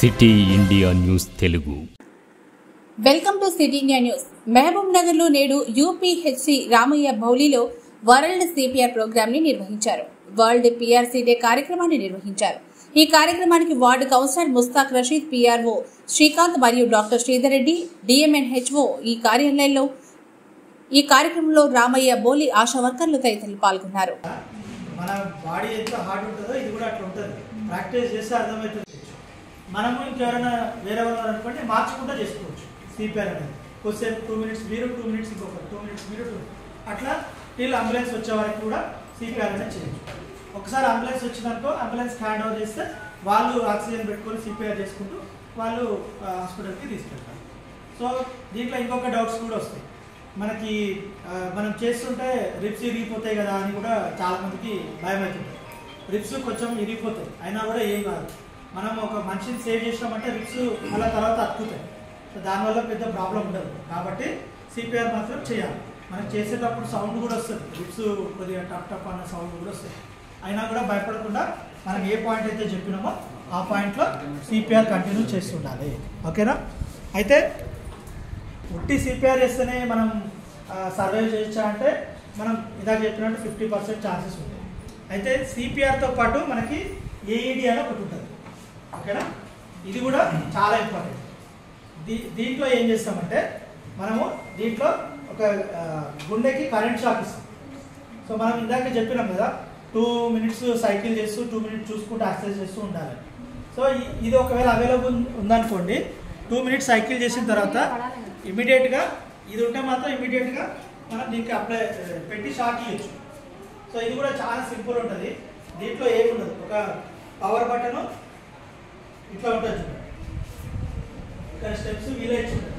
City India news Telugu. Welcome to city India news. Mahabubnagar లో నేడు UPHC Ramayya బౌలిలో world CPR program ని నిర్వహించారు. వరల్డ్ పిఆర్సీ డే కార్యక్రమాన్ని నిర్వహించారు. ఈ కార్యక్రమానికి ward councillor Mushtaq Rasheed, PRO Srikanth మరియు డాక్టర్ శ్రీధర్ రెడ్డి, డిఎంఎన్హెచ్ఓ ఈ కార్యక్రమంలో రామయ్య బౌలి ఆశా వర్కర్లు తదితరులు పాల్గొన్నారు. మన బాడీ ఎంత హార్డ్ ఉంటుందో ఇది కూడా అట్లా ఉంటుంది. ప్రాక్టీస్ చేస్తే అర్థమవుతుంది. మనము ఇంకెవరైనా వేరే వాళ్ళు అనుకోండి మార్చుకుంటూ చేసుకోవచ్చు. సిపిఆర్ అనేది కొద్దిసేపు 2 minutes మీరు, 2 minutes ఇంకొకరు, 2 minutes మీరు, 2 అట్లా వీళ్ళు అంబులెన్స్ వచ్చే వరకు కూడా సిపిఆర్ అనేది చేయొచ్చు. ఒకసారి అంబులెన్స్ వచ్చిందనుకో అంబులెన్స్ హ్యాండ్ ఓవర్ చేస్తే వాళ్ళు ఆక్సిజన్ పెట్టుకొని సిపిఆర్ చేసుకుంటూ వాళ్ళు హాస్పిటల్కి తీసుకెళ్తారు. సో దీంట్లో ఇంకొక డౌట్స్ కూడా వస్తాయి. మనకి మనం చేస్తుంటే రిప్స్ ఇరిగిపోతాయి కదా అని కూడా చాలామందికి భయం అవుతుంది. రిప్స్ కొంచెం ఇరిగిపోతాయి అయినా కూడా ఏం కాదు. మనం ఒక మనిషిని సేవ్ చేసినామంటే రిప్స్ మళ్ళీ తర్వాత అతుకుతాయి. సో దానివల్ల పెద్ద ప్రాబ్లం ఉండదు. కాబట్టి సిపిఆర్ మాత్రం చేయాలి. మనం చేసేటప్పుడు సౌండ్ కూడా వస్తుంది. రిప్స్ కొద్దిగా టప్ టప్ అన్న సౌండ్ కూడా వస్తుంది. అయినా కూడా భయపడకుండా మనం ఏ పాయింట్ అయితే చెప్పినామో ఆ పాయింట్లో సిపిఆర్ కంటిన్యూ చేస్తుండాలి. ఓకేనా? అయితే ఉట్టి సిపిఆర్ చేస్తేనే మనం సర్వైవ్ చేయొచ్చా అంటే మనం ఇందాక చెప్పినట్టు 50% ఛాన్సెస్ ఉంటాయి. అయితే సిపిఆర్తో పాటు మనకి ఏఈడి అని ఒకటి ఉంటుంది. ఓకేనా? ఇది కూడా చాలా ఇంపార్టెంట్. దీంట్లో ఏం చేస్తామంటే మనము దీంట్లో ఒక గుండెకి కరెంట్ షాక్ ఇస్తాం. సో మనం ఇందాక చెప్పినాం కదా 2 minutes సైకిల్ చేస్తూ 2 minutes చూసుకుంటూ ఎక్సర్సైజ్ చేస్తూ ఉండాలి. సో ఇది ఒకవేళ అవైలబుల్ ఉందనుకోండి, 2 minutes సైకిల్ చేసిన తర్వాత ఇమీడియట్గా ఇది ఉంటే మాత్రం ఇమీడియట్గా మనం దీనికి అప్లై పెట్టి షాక్ ఇవ్వచ్చు. సో ఇది కూడా చాలా సింపుల్ ఉంటుంది. దీంట్లో ఏమి ఉండదు. ఒక పవర్ బటన్ ఇట్లా ఉంటుంది. ఇక్కడ స్టెప్స్ వీలేజ్ ఉంటుంది.